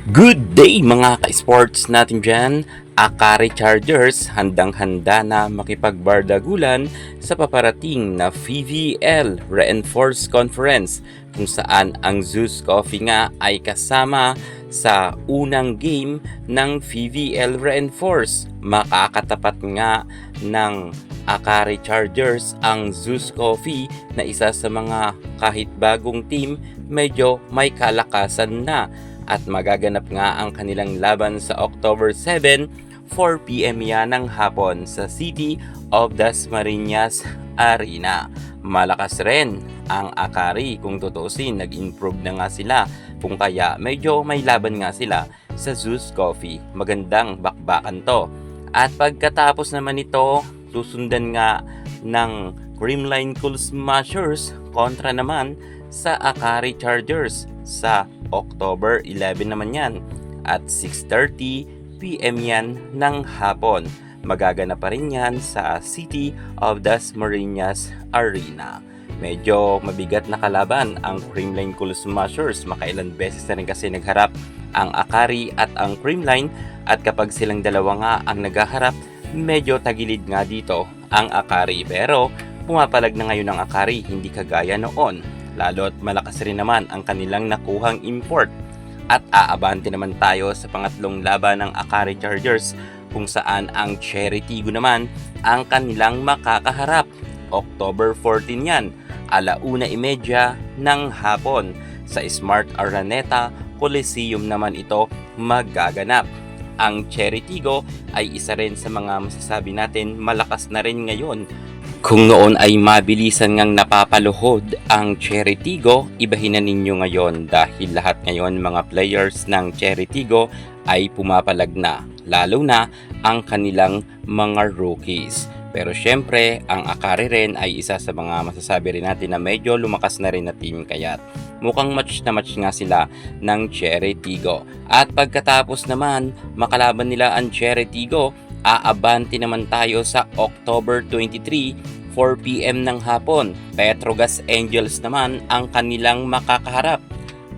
Good day mga ka-sports natin dyan! Akari Chargers handang-handa na makipagbardagulan sa paparating na VVL Reinforced Conference kung saan ang Zeus Coffee nga ay kasama sa unang game ng VVL Reinforced. Makakatapat nga ng Akari Chargers ang Zeus Coffee na isa sa mga kahit bagong team medyo may kalakasan na. At magaganap nga ang kanilang laban sa October 7, 4 p.m. yan ng hapon sa City of Dasmariñas Arena. Malakas rin ang Akari kung tutusin, nag-improve na nga sila. Kung kaya medyo may laban nga sila sa Zeus Coffee. Magandang bakbakan to. At pagkatapos naman ito, susundan nga ng Creamline Cool Smashers kontra naman sa Akari Chargers sa October 11 naman yan at 6:30 p.m. yan ng hapon. Magaganap pa rin yan sa City of Dasmariñas Arena. Medyo mabigat na kalaban ang Creamline Cool Smashers. Makailan beses na rin kasi nagharap ang Akari at ang Creamline, at kapag silang dalawa nga ang naghaharap, medyo tagilid nga dito ang Akari. Pero pumapalag na ngayon ang Akari, hindi kagaya noon. Lalo't malakas rin naman ang kanilang nakuhang import. At aabante naman tayo sa pangatlong laban ng Akari Chargers kung saan ang Cherry Tigo naman ang kanilang makakaharap. October 14 yan, 1:30 ng hapon sa Smart Araneta Coliseum naman ito magaganap. Ang Cherry Tigo ay isa rin sa mga masasabi natin malakas na rin ngayon. Kung noon ay mabilisan ngang napapaluhod ang Cherry Tigo, ibahin na ninyo ngayon dahil lahat ngayon mga players ng Cherry Tigo ay pumapalag na, lalo na ang kanilang mga rookies. Pero syempre, ang Akari rin ay isa sa mga masasabi rin natin na medyo lumakas na rin na team, kaya mukhang match na match nga sila ng Cherry Tigo. At pagkatapos naman makalaban nila ang Cherry Tigo, aabante naman tayo sa October 23, 4 p.m. ng hapon. Petrogas Angels naman ang kanilang makakaharap.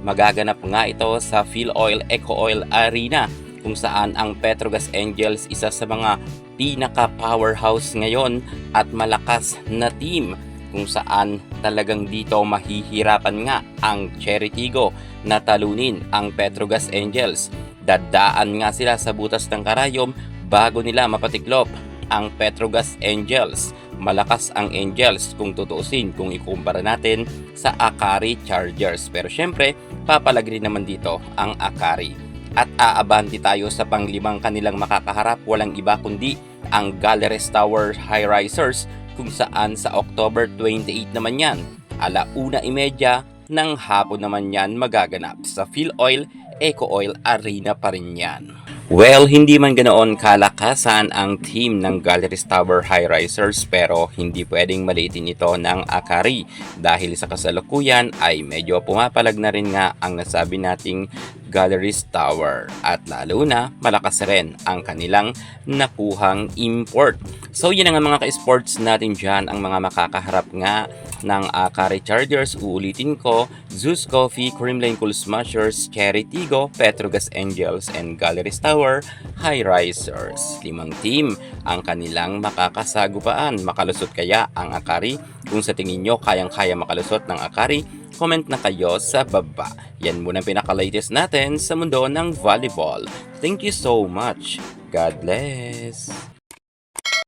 Magaganap nga ito sa Philoil Eco Oil Arena kung saan ang Petrogas Angels isa sa mga pinaka-powerhouse ngayon at malakas na team, kung saan talagang dito mahihirapan nga ang Cherry Tigo na talunin ang Petrogas Angels. Dadaan nga sila sa butas ng karayom bago nila mapatiklop ang Petrogas Angels. Malakas ang Angels kung tutuusin kung ikukumpara natin sa Akari Chargers. Pero syempre, papalag rin naman dito ang Akari. At aabanti tayo sa panglimang kanilang makakaharap, walang iba kundi ang Galleries Tower High Risers, kung saan sa October 28 naman yan, 1:30 ng hapon naman yan magaganap sa Philoil Eco Oil Arena pa rin yan. Well, hindi man ganoon kalakasan ang team ng Galleries Tower High Risers, pero hindi pwedeng maliitin ito ng Akari dahil sa kasalukuyan ay medyo pumapalag na rin nga ang nasabi nating Galleries Tower, at lalo na malakas rin ang kanilang nakuhang import. So yun ang mga ka-sports natin dyan, ang mga makakaharap nga ng Akari Chargers. Uulitin ko: Zeus Coffee, Creamline Cool Smashers, Cherry Tigo, Petrogas Angels, and Galleries Tower High Risers. 5 team ang kanilang makakasagupaan. Makalusot kaya ang Akari? Kung sa tingin nyo kayang-kaya makalusot ng Akari, comment na kayo sa baba. Yan muna ang pinaka-latest natin sa mundo ng volleyball. Thank you so much. God bless.